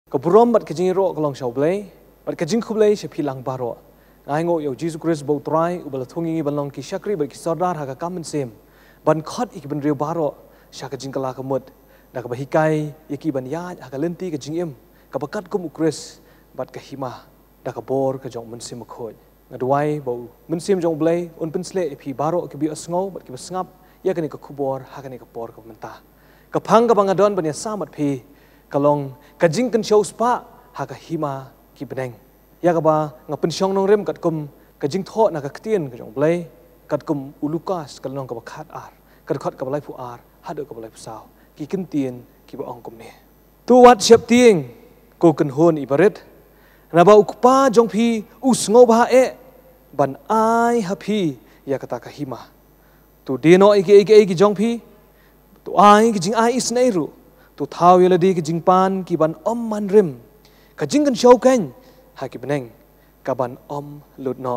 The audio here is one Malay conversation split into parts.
Keburom bat kejing ro kelong shau blay, bat kejing kublay shepilang baro. Ngai ngo yo Jesus Christ bau try ubal thungi balong ki shakri bat ki sordar haga kamen sem. Ban khot ik ban riu baro sha kejing kala kemut. Da ka bahikai yaki ban ya haga lenti kejing em. Ka bakat kum Christ bat ka hima da ka bor ka jong men sem khoj. Ngadwai bau men sem jong blay un pensle pi baro ki bi asngo bat ki basngap ya kani ka kubor haga ni ka bor ka menta. Ka phang ka bangadon ban ya samat pi kalong kajing kan show spa haka hima ki beneng ya ka ba nga pensyong nong rem kat kum kajing tho na ka ktien ka jong blay kat kum ulukas kalong ka ba khat ar kat khot ka balai pu ar hadu ka balai pu saw ki kin tien ki ba ong kum ne tu wat siap tieng ko kan hon ibaret na ba ukpa jong phi usngo ba e ban ai happy ya kata ka hima tu dino ike jong phi tu ai ki jing ai isneiru tu thau yela di ke jingpan ki ban om man rim ka jing kan show kan ha ki beneng ka ban om lut no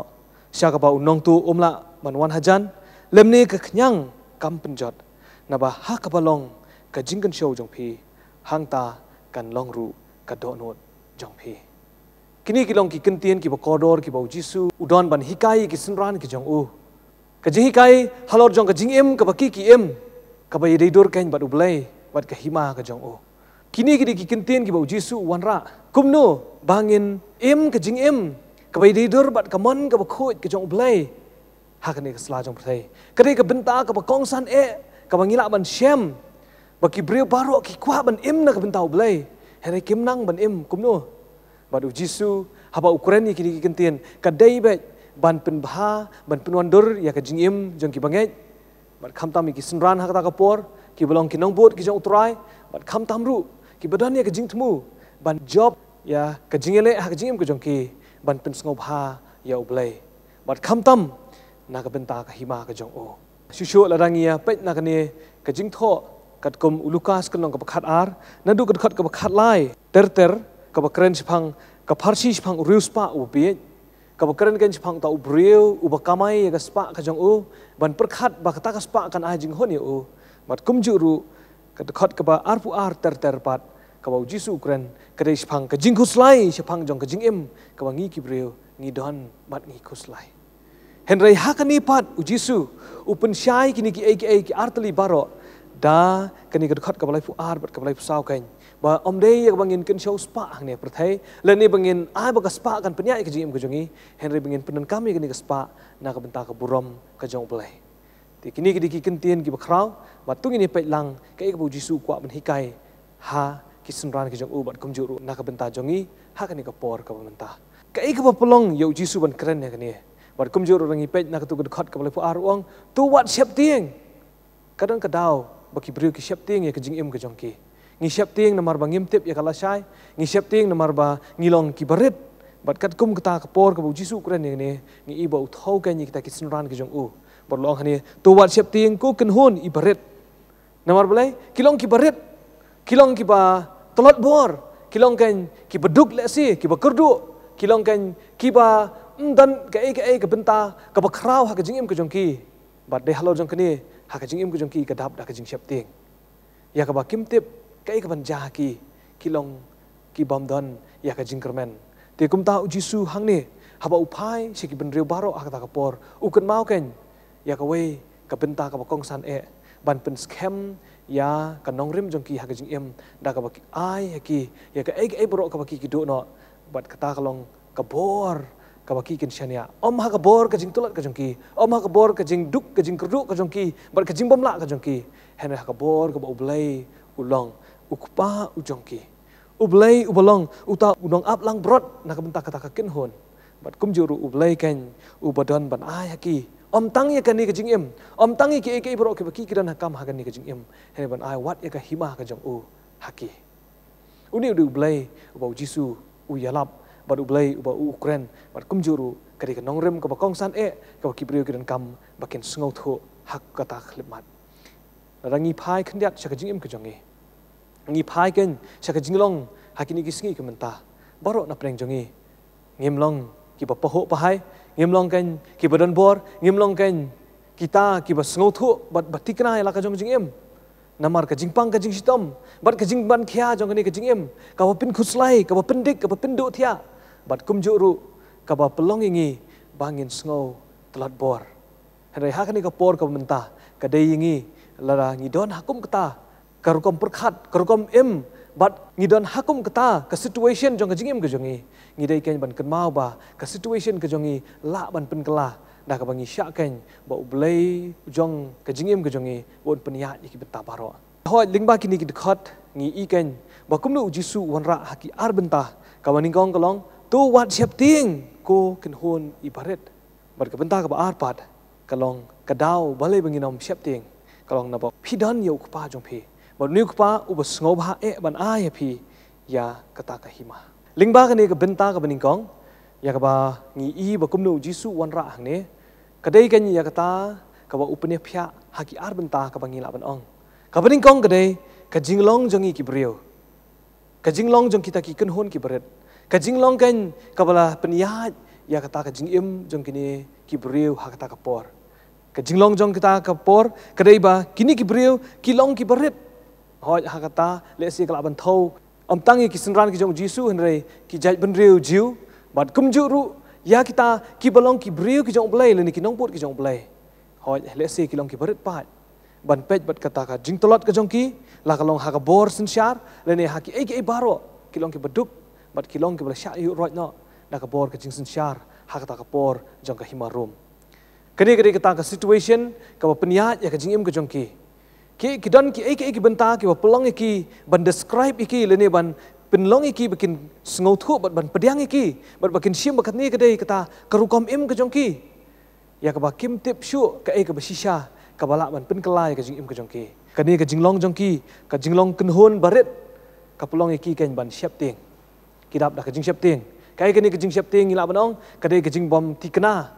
sha ka ba unong tu omla man wan hajan lemni ka khnyang kam penjot na ba ha ka balong ka jing kan show jong phi hang ta kan long ru ka do not jong phi kini ki long ki kentien ki ba kodor ki ba jisu udon ban hikai ki sinran ki jong u ka jing hikai halor jong ka jing em ka ba ki em ka ba yedei dor kan ba ublai wat ka hima ka jong o kini ki kintien ki bau jisu wanra kumno bangin em ka jing em ka bai dur bat ka mon ka ba khoj ka jong blai ha ka ni ka sla jong prei ka dei ka benta ka ba kong san e ka ba ngila ban shem ba ki breu baro ki kwa ban em na ka benta blai hele kim nang ban em kumno ba du jisu ha ba ukraini ki kintien ka dei be ban pen bha ban pen wandur ya ka jing em jong ki bangai bat kham tam ki sinran ha ka ta ka por ki belong ki nong bot ki jong utrai bat kham tamru ki badan ya ka jing tmu ban job ya ka jingele ha ka jingem ka jong ki ban pen sngob ha ya ublai bat kham tam na ka benta ka hima ka jong o shushu la rangia pet na ka ne ka jing tho kat kum ulukas kan long ka khat ar na du ka khat ka khat lai ter ka ba kren chphang ka pharsi chphang rius pa u bi ka ba kren kan chphang ta u breu u ba kamai ya ka spa ka jong u ban perkhat ba ka ta ka spa kan a jing hon ya u mat kumjuru kat khot ka ba arpu ar ter pat ka ba jisu ukren ka dei phang ka jing khuslai phang jong ka jing em ka ba ngi ki breu ngi don mat ngi khuslai henrei hakani pat u jisu upun shai kini ki artali baro da kani ka khot ka balai fu ar bat ka balai fu saw kain ba omdei ya bangin kan show spa hang ne prathai le ni bangin ai ba ka spa kan penya ka jing em ka jongi henrei bangin penan kami kani ka spa na ka benta ka burom ka jong balai ti kini ki kentien ki bakrau batung ini pet lang kai ka bu jisu kwa ban hikai ha ki sunran ki jong u bat kumjuru na ka benta jongi ha kani ka por ka benta kai ka pelong yo jisu ban keren ya kani bat kumjuru rangi pet na ka tu khot ka bale fu ar uang tu wat siap tieng kadang ka dau baki briu ki siap tieng ya ka jing em ka jong ki ngi siap tieng na mar bangim tip ya kala sai ngi siap tieng na mar ba ngilong ki barit bat kat kum ka ka por ka bu jisu keren ya ni ngi ibo thau ka ni kita ki sunran ki jong u berlong hani tu wat siap tieng ko ken hon ibaret namar belai kilong ki baret kilong ki ba tolot bor kilong kan ki beduk le si ki ba kerdu kilong kan ki ba dan ka ke benta ka ba krau ha ka jing em ka jong ki bat de halo jong kani ha ka jing em ka jong ki ka dap da ka jing siap tieng ya ka ba kim tip ka ban ja ki kilong ki bam dan ya ka jing kermen te kum ta jisu hang ni ha ba upai si ki ben riu baro ha ka ta ka por u kan mau kan ya ka wei ka benta ka ba kong san e ban pen scam ya ka nong rim jong ki ha ka jing em da ka ba ki ai ha ki ya ka bro ka ba ki do no bat kata kalong ka bor ka ba ki kin shania om ha ka bor ka jing tulat ka jong ki om ha ka bor ka jing duk ka jing kerdu ka jong ki bat ka jing bomla ka jong ki hen ha ka bor ka ba ublai ulong ukpa u jong ki ublai ubalong uta unong ap lang brot na ka benta kata ka kin hon bat kumjuru ublai kan u badan ban ai ha ki om tang ya kani ka jing em om tang ki bro ki ki kidan hakam ha kani ka jing em he ban ai wat ya ka hima ka jong u haki uni du blai u jisu u yalap ba du blai u ba ukren ba kumjuru kari ka nongrem ka ba kong san e ka ki brio kidan kam bakin sngo tho hak ka ta khlimat rangi phai khndiat cha ka jing em ka jongi ngi phai ken cha ka jinglong hakini ki sngi ka menta baro na preng jongi ngimlong ki ba paho pahai ngimlong kan ki badan bor ngimlong kan kita ki ba sngo thu bat batikna la ka jong jing em namar ka jingpang ka jing sitom bat ka jing ban khia jong kani ka jing em ka ba pin khuslai ka ba pendik ka ba pindu thia bat kum juru ka ba pelong ingi bangin sngo telat bor henry ha kani ka por ka menta ka dei ingi lara ngidon hakum kata karukom perkhat karukom em bat ngidon hakum kata ka situation jong ka jing em ka jongi ngidai ken ban kenmau ba ka situation ka jongi la ban pen kala dah ka bangi syak ken ba ublei jong ka jing em ka jongi won peniat iki beta baro hoi lingba kini ki dekat ngi iken ba kumnu jisu wanra haki ar benta ka baning kong kalong tu wat siap ting ko ken hon ibaret bar ka benta ka ba ar pat kalong kadau balai banginom siap ting kalong na ba phidan yo kpa jong phi ba nu kpa u ba sngo ba e ban a ya phi ya kata ka hima lingba kani ka benta ka baning kong ya ka ba ngi i ba kumnu jisu wanra hang ne kadai kan ya kata ka ba upne phya haki ar benta ka bangi la ban ong ka baning kong kadai ka jinglong jongi ki brio ka jinglong jong kita ki ken hon ki beret ka jinglong kan ka bala peniat ya kata ka jingim jong kini ki brio ha kata ka por ka jinglong jong kita ka por kadai ba kini ki brio ki long ki beret hoi ha kata le si kala ban thau om tangi ki senran ki jong jisu henrei ki jai ben riu jiu bat kum ju ru ya kita ki balong ki brio ki jong blai le ni ki nong put ki jong blai hoi le si ki long ki beret pat ban pej bat kata ka jing tolot ka jong ki la ka long ha ka bor sin syar le ni ha ki ai baro ki long ki beduk bat ki long ki bala sya yu right no da ka bor ka jing sin syar ha kata ka por jong ka himarum kani kata ka situation ka ba peniat ya ka jing im ka jong ki don ki ai ki benta ki ba pelong ki ban describe ki le ni ban penlong ki bakin sngau thu bat ban pediang ki bat bakin sim bakat ni kadai kata karukom im ka jong ki ya ka ba kim tip shu ka ai ka ba shisha ka bala ban pen kelai ka jing im ka jong ki kani ka jinglong jong ki ka jinglong kenhon baret ka pelong ki kan ban siap ting kidap da ka jing siap ting kai kani ka jing siap ting ila banong kadai ka jing bom tikna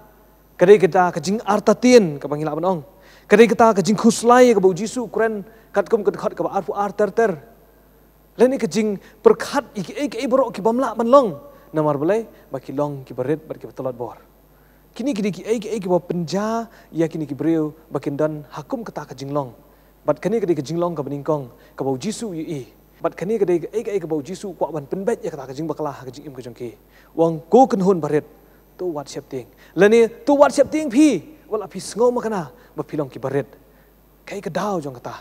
kadai kita ka jing artatin ka bangila banong kadai kita ka jing khuslai ka bau jisu kren katkum ka khat ka ba arfu ar ter leni ka jing perkhat iki ai bro ki bamla banlong namar belai baki long ki baret bar ki betelot bor kini ki ai ki ba penja ya kini ki breu bakin dan hakum kata ka jinglong bat kani ka jinglong ka beningkong ka bau jisu yi bat kani ka ai ka bau jisu kwa ban penbet ya kata ka jing bakala ka jing im ka jongki wang ko kan hon baret tu wat siap ting leni tu wat siap ting phi wala phi sngo makana ba philong ki baret kai ka dau jong kata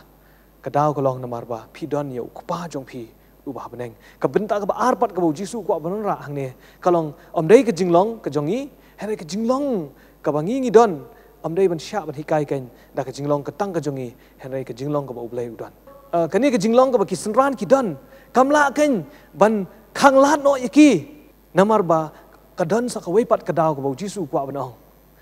ka dau ka long namar ba phi don yo kupa jong phi ubah beneng ka benta ka ba arpat ka bau jisu kwa ban ra hang ne kalong om dei ka jinglong ka jongi hele ka jinglong ka bangi ngi don am dei ban sya ban hikai kan da ka jinglong ka tang ka jongi hele ka jinglong ka ba ublai udon kani ka jinglong ka ba ki senran ki don kamla kan ban khanglat no yaki namar ba ka don sa ka weipat ka dau ka bau jisu kwa banong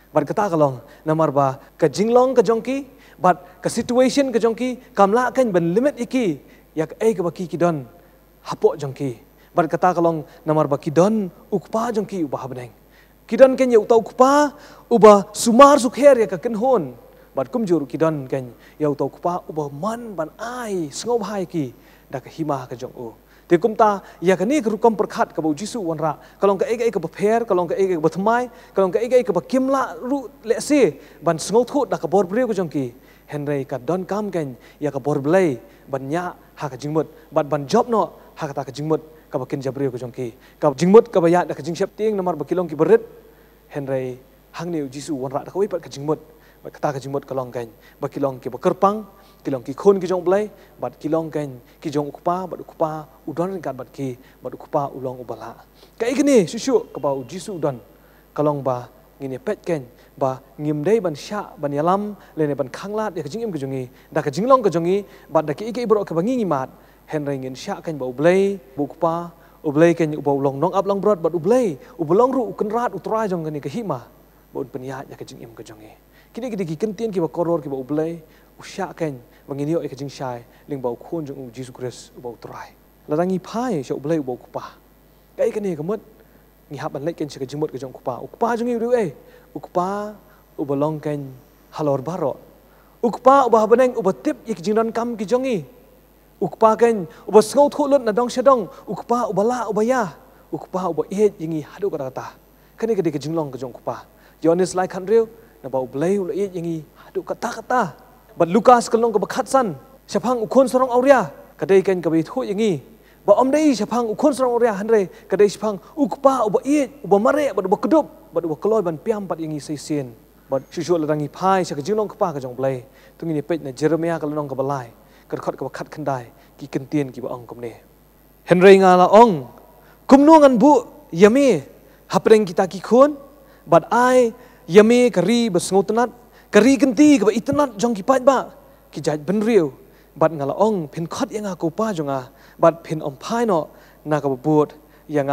bat kata kalong namar ba ka jinglong ka jongki bat ka situation ka jongki kamla kan ban limit yaki yak ai ka ba ki don hapok jongki bat kata kalong namar ba ki don ukpa jongki ubah beneng kidan ken ya utau kupa uba sumar sukher ya ka ken hon bat kumjur kidan ken ya utau kupa uba man ban ai sngob hai ki da ka hima ka jong u te kumta ya ka ni ka rukom perkhat ka bau jisu wanra kalong ka ai ka bapher kalong ka ai ka bathmai kalong ka ai ka bakimla ru le se ban sngob thu da ka bor bre ka jong ki henrei ka don kam ken ya ka bor blai ban nya ha ka jingmut bat ban job no ha ka ta ka jingmut ka bakin jabriu ka jongki ka jingmut ka bayat da ka jingsyap ting namar bakilong ki berit henrei hang ni jisu wanra da ka wipat ka jingmut bat kata ka jingmut kalong kan bakilong ki bakerpang kilong ki khon ki jong blai bat kilong kan ki jong ukpa bat ukpa udon kan bat ki bat ukpa ulong ubala ka ikni susu ka ba jisu udon kalong ba ngini pet ken ba ngim dei ban sya ban yalam lene ban khanglat ya ka jingim ka jongi da ka jinglong ka jongi bat da ki bro ka bangi mat henrei ngin sya kan ba ublei bukpa ublei kan uba ulong nong up long brot bat ublei ubulong ru kenrat utrai jong kani ka hima ba un peniat ya ka jingim ka jongi kini ki kentien ki ba koror ki ba ublei usya kan bangini yo ka jing syai ling ba khon jong Jesus Christ uba utrai ladangi phai sya ublei uba kupa kai kani ka mut ngi haban lek kan sya ka jingmut ka jong kupa ukpa jongi ru ukpa ubalong kan halor baro ukpa uba beneng uba tip ik jingdan kam ki jongi ukpa kan uba sngow thulut na dong shadong ukpa ubala ubaya ukpa uba et yingi hadu kata kani kadi ke jinglong ke jong ukpa Yohanes lai khandriu na ba ublai ul et yingi hadu kata but Lukas kalong ke bakhatsan Siapang ukon serong auria, kadai kan kabai thu yangi. Ba om dai siapang ukon serong auria hanre, kadai siapang ukpa uba iet, uba mare, uba kedup, uba keloi ban piam pat yangi seisien. Ba syusyu ladangi pai sak jinglong kpa ka jong blai. Tungi ni pet na Jeremia ka lonong ka balai. Kerkhot ka khat khandai ki kentien ki ba ong kom ne. Henry ngala ong kumnungan bu yami hapreng kita ki khun, bat ai yami kari besngotenat, kari genti ka itenat jong ki pai ba ki jaj benriu. Bat ngala ong pin khot yang aku pa jonga, bat pin om pai no na ka buat yang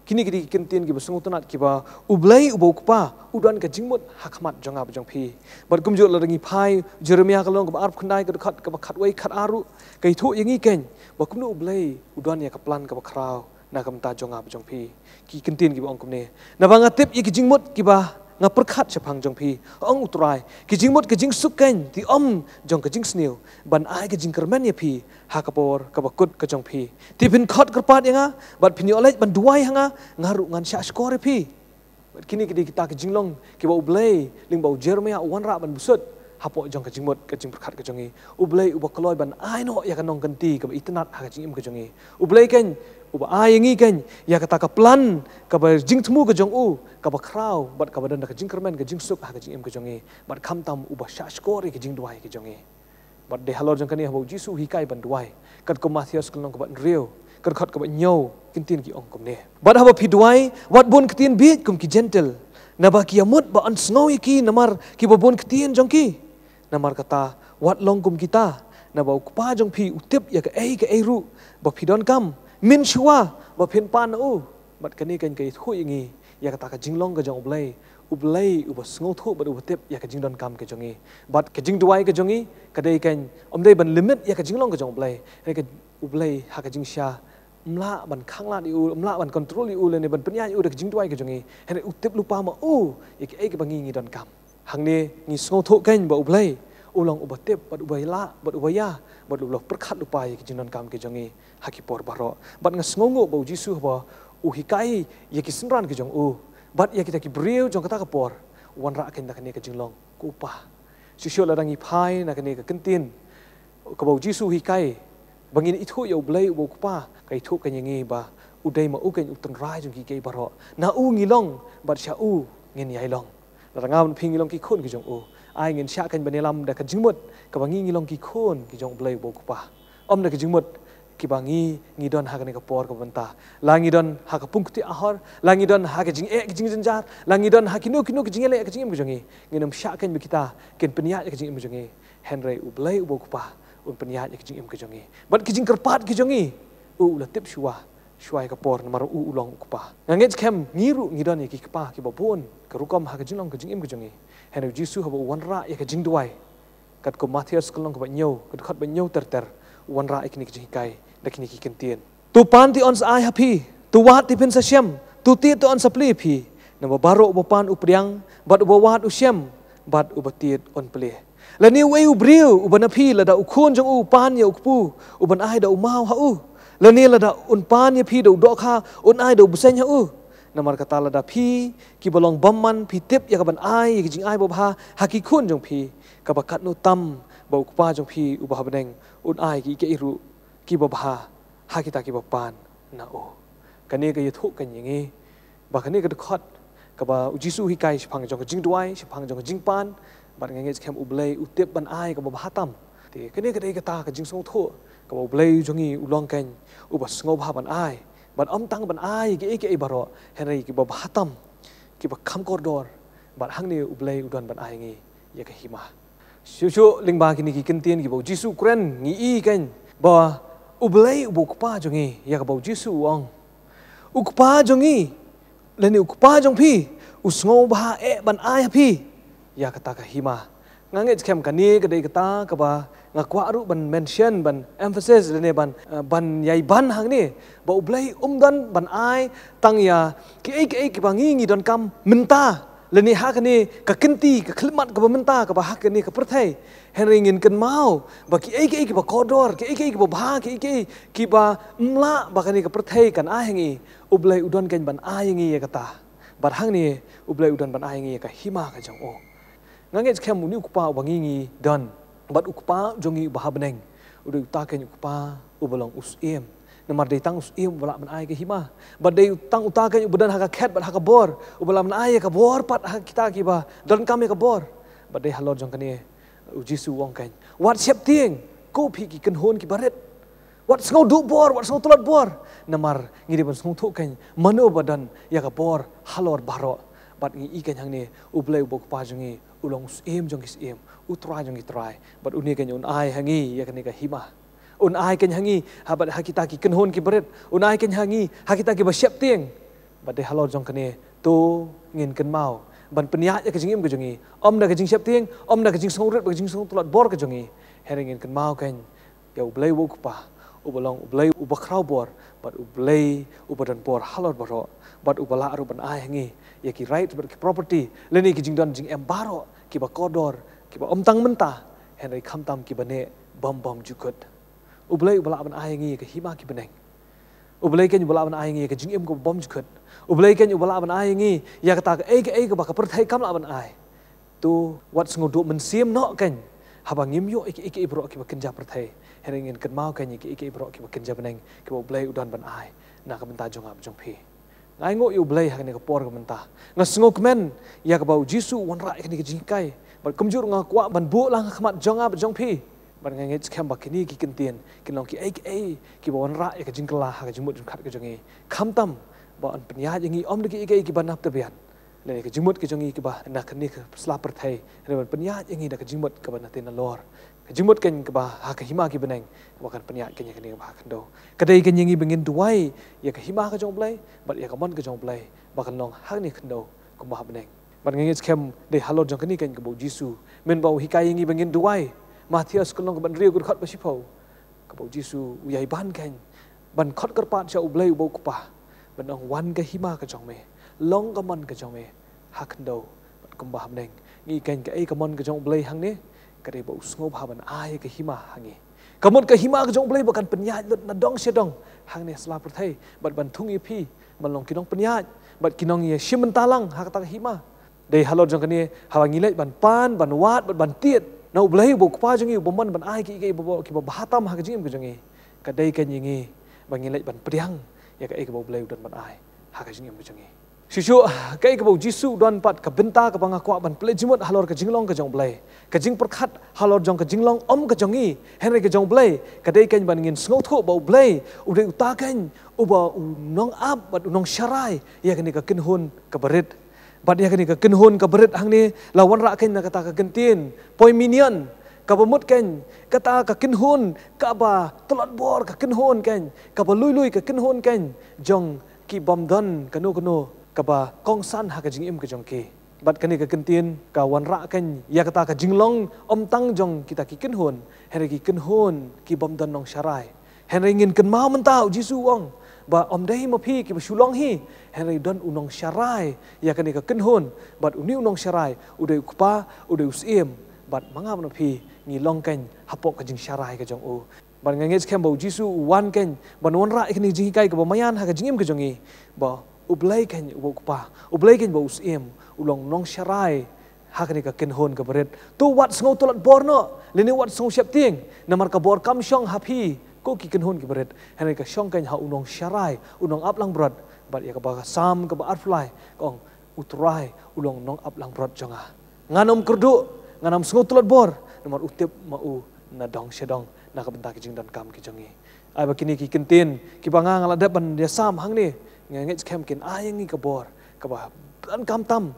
kini kini kentien ki besngotenat ki ba ublai ubo kpa udan ka jingmut hakmat jonga bajong pi. Bat kumjo ladangi pai Jeremia ka long ka arp khandai ka khat ka khat wai khat aru kai thu yangi ken ba kumnu ublai udan ya ka plan ka krau na kam ta jonga bajong pi ki kentien ki ba ong kumne na ba ngatip ye ki jingmut ki ba nga perkhat chapang jong pi ong utrai ki jingmut ki jing suken ti om jong ka jing sniu ban ai ka jing kermen ye pi ha kapor ka bakut ka jong pi ti pin khot kerpat yanga bat pin olej ban duai hanga ngaru ngan sya skore pi kini kita ka jinglong ki ba ublai ling ba Jeremia wanra ban busut hapo jong ka jingmut ka jing perkhat ka jongi ublai uba keloi ban ai no ya ka nong ganti ka itnat ha ka jing im ka jongi ublai ken uba ai yangi ken ya kata ka plan ka ba jing tmu ka jong u ka ba krau bat ka badan ka jing kermen ka jing suk ha ka jing im ka jongi bat kham tam uba sha skore ka jing duai ka jongi bat de halor jong kani habo jisu hikai ban duai kat ko Mathias ka nong ka ban riu kat khot ka ba nyau kintin ki ong kom ne bat habo pi duai wat bon kitin bit kum ki gentle na ba ki amut ba an snow ki namar ki ba bon kitin jong ki namar kata wat long kum kita na ba ukpa jong pi utip ya ka ei ru ba pidon kam min shua ba phin pan u bat kani kan kai thu yangi ya kata ka jinglong ka jong ublai uba sngo thu ba utip ya ka jingdon kam ka jongi bat ka jing duai ka jongi kadai kan omdai ban limit ya ka jinglong ka jong ublai ka ublai ha ka jing sha mla ban khangla di u mla ban control di u le ne ban penya u da jing duai ka jongi hene utip lupa ma u ya ka ei ka bangi ngi don kam hangne ngi sngo thu kan ba ublai ulang uba tip bat ubaya bat ubaya bat ulah perkhat lupa ya ki jingdon kam ke jongi haki por baro bat ngasngongo bau jisu ba uhikai ya ki senran ke jong u bat ya kita ki breu jong kata ka por wanra ken da kane ka jinglong ku pa sisyo ladangi phai na kane ka kentin ka bau jisu hikai bangin ithu yo blai u ku pa kai thu ka ngi ba udai ma u ken utang rai jong ki ke baro na u ngilong bat sha u ngin yai long larangam phingilong ki khun ki jong u ai ngin sha kan banelam da ka jingmut ka bangi ngilong ki khun ki jong blai bo ku pa om da ka jingmut ki bangi ngidon ha ka ne ka por ka banta langidon ha ka pungti ahor langidon ha ka jing ki jing janjar langidon ha ki no ki jing le ka jing im jongi nginam sha kan bi kita ken penya ka jing im jongi henry u blai u bo ku pa un penya ka jing im ka jongi bat ki jing kerpat ki jongi u la tip shua ka por na maru u long ku pa nganget kem ngiru ngidon ki pa ki babon ka rukom ha ka jing long ka jing im ka jongi henry jisu ha bo wanra ya ka jing duai kat ko Mathias ka long ka ba nyau kat khat ba nyau ter wanra ikni ki jing kai dakini ki kentien tu pan ti ons ai happy tu wat ti pin sa syam tu ti tu on sapli phi na baro upan upriang bat ubawat usyam bat ubatit on ple la ni wei ubriu ubana phi la da ukhun jong u pan ya ukpu uban ai da umau ha u la ni la da un pan ya phi do kha un ai do busen ha u namar kata la da phi ki bolong bomman phi tip ya ka ban ai ki jing ai bo bha haki khun jong phi ka bakat no tam ba ukpa jong phi ubah beneng un ai ki ke iru ki babha ha kita ki bapan na o kane ka yathu kan yingi ba kane ka khot ka ba ujisu hi kai phang jong jing duai phang jong jing pan ba nge kem ublei utip ban ai ka babha tam te kane ka dei ka ta ka jing song thu ka ba ublei jongi ulong kan ubas ngo bha ban ai ban om tang ban ai ki baro henry ki babha tam ki ba kham kordor ba hang ne ublei udon ban ai ngi ya ka hima shu lingba kini ki kentien ki ba jisu kren ngi i kan ba ublei ubukpa jongi ya ka bau jisu ong ukpa jongi leni ukpa jong phi usngo ba e ban ai phi ya kata ka hima ngange kem kani ka dei kata ka ba ngakwa ru ban mention ban emphasis leni ban yai ban hang ni ba ublei dan ban ai tang ya ki ki bangi ngi don kam menta leni ha kani ka kenti ka khilmat ka ba menta ka ba ha kani ka perthai henry ngin kan mau ba ki ki ba kodor ki ba bha ki ba mla ba kani ka perthai kan a hengi ublai udon kan ban a hengi ya kata bar hang ni ublai udon ban a hengi ka hima ka jong o ngange kem ni ukpa bangi ngi don bat ukpa jongi ba beneng udah utakan upa ubalong usiem namar day tang usiem ubala man ay ke hima but day tang utakan ubadan haka cat but haka bor ubala man ay ka bor pat haka kita ki ba don kami ka bor but day halor jong kani ujisu wong kan wat siap ting ko phi ki kan hon ki baret wat sngau du bor wat sngau tulat bor namar ngiri ban sngau thu kan mano badan ya ka bor halor baro but ngi ikan hang ni ublai ubok pa jongi ulong usiem jong is em utrai jong itrai but uni kan un ai hangi ya kan ka hima un ai kan hangi habat hakita ki kan hon ki baret un ai kan hangi hakita ki ba siap ting but day halor jong kani to ngin kan mau ban penya ya ka jingim ka jongi om da ka jing siap ting om da ka jing sngau ret ka jing sngau tulat bor ka jongi herengin kan mau kan ya ublai ubok pa ubalong ublai ubakrau bor but ublai ubadan bor halor baro but ubala aruban ai hangi ya ki right but ki property leni ki jingdan jing em baro ki ba kodor ki ba omtang mentah henry khamtam ki bane bom jukut ublai ubala ban ai hangi ki hima ki beneng ublai ken ubala ban ai hangi ki jing em ko bom jukut ublai ken ubala ban ai hangi ya kata ke ba ka perthai kam la ban ai tu wat sngodu men sim no ken habang ngim yo ik ibro ki ba kenja perthai herengin kan mau ken ik ibro ki ba kenja beneng ki ba ublai udan ban ai na ka benta jong ab jong phi ngai ngo yu blai hakni ka por ka menta ngasngo kmen ya ka bau jisu wan ra ikni ka jingkai bar kumjur nga kwa ban bu lang khmat jonga ba jong phi bar ngai nge kham bakini ki kintien kinong ki ki ba wan ra ka jingkla ha ka jimut khat ka jongi khamtam ba an pnya jingi om de ki ban nap tabian le ka jimut ki jongi ki ba na khni ka slap per thai le ban pnya jingi da ka jimut ka ban na lor ka jimut ken ka ba ha ka hima ki beneng wa kan pnya ken ya ba kan do kadai ken yingi bengin duai ya ka hima ka jong blai but ya ka mon ka jong blai ba kan long hak ni kan do ko ba beneng ban ngi kem de halo jong kani ken ka bo jisu men ba hikai yingi bengin duai Matius kan long ka ban riu ku khat ba sipau ka bo jisu uyai ban ken ban khot kar pat cha ublai bo ku pa ban ong wan ka hima ka jong me long ka mon ka jong me hak do ko ba beneng ngi ken ka ka mon ka jong blai hang ni kadai ba usngo ba ban ai ka hima hangi kamon ka hima ka jong blai ba kan penya na dong se dong hang ne sla per thai bat ban thung i phi man long kinong penya bat kinong ye shimen talang ha ta hima dei halor jong kani hawa ngilai ban pan ban wat bat ban tiet na blai bo pa jong i bo man ban ai ki bo ki ba batam ha ka jing ka jong i kadai kan yingi ban ngilai ban priang ya ka bo blai dan ban ai ha ka jing ka jong i Shishu kai ka bau jisu don pat ka benta ka banga kwa ban ple jimut halor ka jinglong ka jong blai ka jing perkhat halor jong ka jinglong om ka jongi henry ka jong blai ka dei kan ban ngin sngo tho bau blai udai uta kan uba nong ab bat nong sharai ya kan ka kin hun ka barit bat ya kan ka kin hun ka barit hang ni lawan ra kan na kata ka gentin poi minion ka bamut kan kata ka kin hun ka ba tolat bor ka kin hun kan ka ba lui ka kin hun kan jong ki bom don kanu kaba kong san ha ka jing im ka jong ke bat kani ka kentien ka wan ra kan ya kata ka jinglong om tang jong kita ki kin hon henry ki kin hon ki bom dan nong sharai henry ngin kan mau mentau jisu wong ba om dei ma phi ki ba shulong hi henry don unong sharai ya kani ka kin hon bat uni unong sharai udai kupa udai usiem bat mangam no phi ngi long kan hapok ka jing sharai ka jong u ban nganges kem ba jisu wan kan ban wan ra ikni jing kai ka ba mayan ha ka jing im ka jongi ba ublai kan ubo kupa ublai kan ba usiem ulong nong sharai hakani ka ken hon ka beret tu wat sngo tolat borno leni wat sngo siap ting namar ka bor kam shong hapi ko ki ken hon ki beret hanai ka shong kan ha unong sharai unong aplang brot bat ya ka ba sam ka ba arfly kong utrai ulong nong aplang brot jonga nganom kurdu nganam sngo tolat bor namar utip mau na dong sedong na ka benta ki jing dan kam ki jongi ai ba kini ki kentin ki banga ngalada ban dia sam hang ni ngai kem kin ayang ni kabor kaba dan kam tam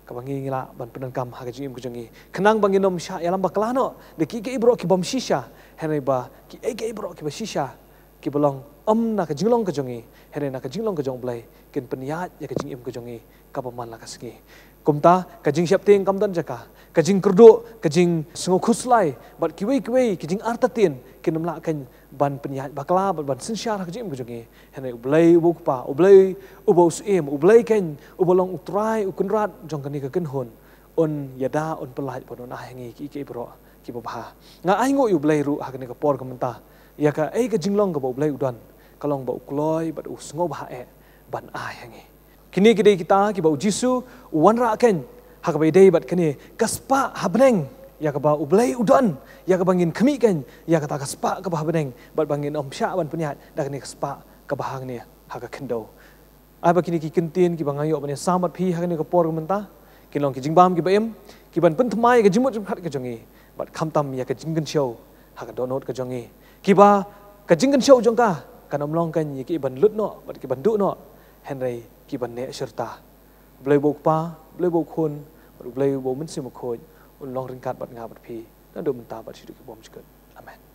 kaba ngi ngila ban penan kam ha jim ku jongi kenang banginom sha yalam baklano de ki ibro ki bom shisha henai ba ki ibro ki ba shisha ki bolong na ka jinglong ka jongi henai na ka jinglong ka jong blai kin peniat ya ka jingim ku jongi kaba man la ka ski kumta ka jing siap ting kam dan jaka ka jing kurdo ka jing sngo khuslai bat kiwei ki jing artatin kinam la kan ban peniat bakla ban sinsyar ka jim ku jongi henai ublai bukpa ublai ubos em ublai kan ubolong utrai ukunrat jong kani ka kin hon on yada on pelai bon on ahangi ki bro ki ba nga ai ngo ublai ru ha kani ka por ka menta ya ka ka jinglong ka ublai udan kalong ba ukloi bat usngo ba ban ahangi kini kita ki bau jisu wanra kan hak bai dei bat kani kaspa habneng ya ka ba ublay udan ya ka bangin khmi kan ya ka ta ka spa ka ba beneng bat bangin om sha ban punyat dak ni spa ka bahang ni ha ka khendo ai ba kini ki kentin ki bangayo bane samat phi ha ni ka por menta ki long ki jingbam ki ba em ki ban pen thmai ka jimut khat ka jongi bat kham tam ya ka jinggan show ha ka donot ka jongi ki ba ka jinggan show jong ka kan om long kan ki ban lut no bat ki ban du no henry ki ban ne serta blai bok pa blai bok khun blai bo mun sim khoi un long ringkat bat nga bat phi dan do menta bat sidu ki bom chikut amen